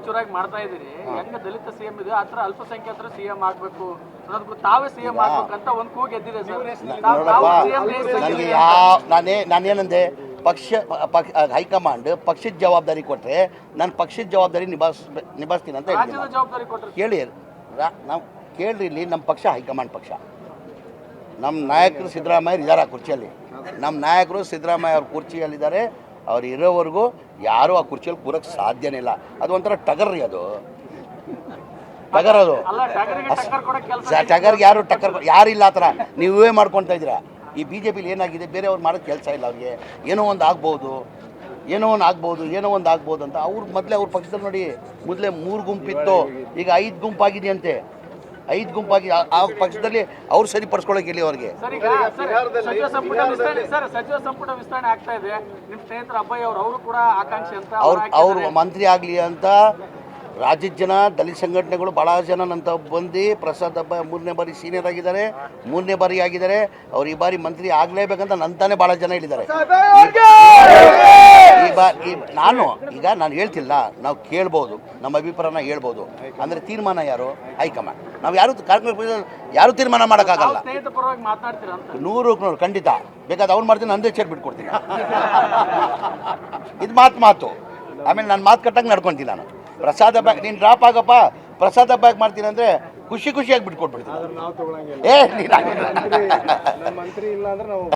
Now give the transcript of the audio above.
ಸಚಿವರಾಗಿ ಮಾಡ್ತಾ ಇದ್ದೀರಿ, ಹೆಂಗ ದಲಿತ ಸಿಎಂ ಇದೆ ಆ ಥರ ಅಲ್ಪಸಂಖ್ಯಾತರ ಸಿಎಂ ಆಗ್ಬೇಕು ಅನ್ನೋದಕ್ಕೂ ತಾವೇ ಸಿಎಂ ಆಗ್ಬೇಕಂತ ಒಂದು ಕೂಗು ಎದ್ದಿದೆ ಸರ್. ನನಗೆ ನಾನೇನಂದೆ, ಹೈಕಮಾಂಡ್ ಪಕ್ಷದ ಜವಾಬ್ದಾರಿ ಕೊಟ್ಟರೆ ನಾನು ಪಕ್ಷದ ಜವಾಬ್ದಾರಿ ನಿಭಾಯಿಸ್ತೀನಿ ಅಂತ ಹೇಳಿ. ಜವಾಬ್ದಾರಿ ಕೊಟ್ಟರೆ ಕೇಳಿ, ನಾವು ಕೇಳ್ರಿ, ಇಲ್ಲಿ ನಮ್ಮ ಪಕ್ಷ ಹೈಕಮಾಂಡ್ ಪಕ್ಷ. ನಮ್ಮ ನಾಯಕರು ಸಿದ್ದರಾಮಯ್ಯ ಇದ್ದಾರೆ ಆ ಕುರ್ಚಿಯಲ್ಲಿ. ನಮ್ಮ ನಾಯಕರು ಸಿದ್ದರಾಮಯ್ಯ ಅವ್ರ ಕುರ್ಚಿಯಲ್ಲಿದ್ದಾರೆ. ಅವ್ರು ಇರೋವರೆಗೂ ಯಾರೂ ಆ ಕುರ್ಚಿಯಲ್ಲಿ ಕೂರಕ್ಕೆ ಸಾಧ್ಯನೇ ಇಲ್ಲ. ಅದು ಒಂಥರ ಟಗರ್ ರೀ, ಅದು ಟಗರ್. ಅದು ಟಗರ್ಗೆ ಯಾರಿಲ್ಲ ಆ ಥರ. ನೀವೇ ಮಾಡ್ಕೊತಾ ಇದ್ದೀರಾ. ಈ ಬಿ ಜೆ ಪಿಲಿ ಏನಾಗಿದೆ, ಬೇರೆಯವ್ರು ಮಾಡೋದು ಕೆಲಸ ಇಲ್ಲ. ಅವ್ರಿಗೆ ಏನೋ ಒಂದು ಆಗ್ಬೋದು ಅಂತ ಅವ್ರ ಪಕ್ಷದಲ್ಲಿ ನೋಡಿ, ಮೊದಲೇ 3 ಗುಂಪಿತ್ತು, ಈಗ 5 ಗುಂಪಾಗಿದೆಯಂತೆ. 5 ಗುಂಪಾಗಿ ಆ ಪಕ್ಷದಲ್ಲಿ ಅವ್ರು ಸರಿಪಡಿಸ್ಕೊಳ್ಳೋಕೆ ಇಲ್ಲಿ ಅವ್ರಿಗೆ. ಸಚಿವ ಸಂಪುಟ ವಿಸ್ತರಣೆ ಆಗ್ತಾ ಇದೆ. ನಿಮ್ಮ ಸ್ನೇಹಿತರು ಅಬ್ಬಯ್ಯ ಅವರು ಕೂಡ ಆಕಾಂಕ್ಷಿ ಅಂತ ಅವ್ರು ಮಂತ್ರಿ ಆಗಲಿ ಅಂತ ರಾಜ್ಯದ ಜನ, ದಲಿತ ಸಂಘಟನೆಗಳು ಭಾಳ ಜನ ನಂತ ಬಂದು, ಪ್ರಸಾದ್ ಅಬ್ಬ 3ನೇ ಬಾರಿ ಸೀನಿಯರ್ ಆಗಿದ್ದಾರೆ, 3ನೇ ಬಾರಿ ಆಗಿದ್ದಾರೆ. ಅವ್ರು ಈ ಬಾರಿ ಮಂತ್ರಿ ಆಗಲೇಬೇಕಂತ ನಂತಾನೆ ಭಾಳ ಜನ ಹೇಳಿದ್ದಾರೆ. ನಾನು ಹೇಳ್ತಿಲ್ಲ, ನಾವು ಕೇಳ್ಬೋದು, ನಮ್ಮ ಅಭಿಪ್ರಾಯನ ಹೇಳ್ಬೋದು. ಅಂದರೆ ತೀರ್ಮಾನ ಯಾರು? ಹೈಕಮಾಂಡ್. ನಾವು ಯಾರು ತೀರ್ಮಾನ ಮಾಡೋಕ್ಕಾಗಲ್ಲ. 100 ಖಂಡಿತ. ಬೇಕಾದ್ರೆ ಅವ್ನು ಮಾಡ್ತೀನಿ, ನಂದೇ ಚೇರ್ ಬಿಟ್ಕೊಡ್ತೀನಿ. ಇದು ಮಾತು. ಆಮೇಲೆ ನಾನು ಮಾತು ಕಟ್ಟಂಗೆ ನಡ್ಕೊತೀನಿ. ನಾನು ಪ್ರಸಾದ ಬ್ಯಾಗ್ ನೀನು ಡ್ರಾಪ್ ಆಗಪ್ಪ, ಪ್ರಸಾದ ಬ್ಯಾಗ್ ಮಾಡ್ತೀನಿ ಅಂದರೆ ಖುಷಿಯಾಗಿ ಬಿಟ್ಕೊಟ್ಬಿಡ್ತೀನಿ.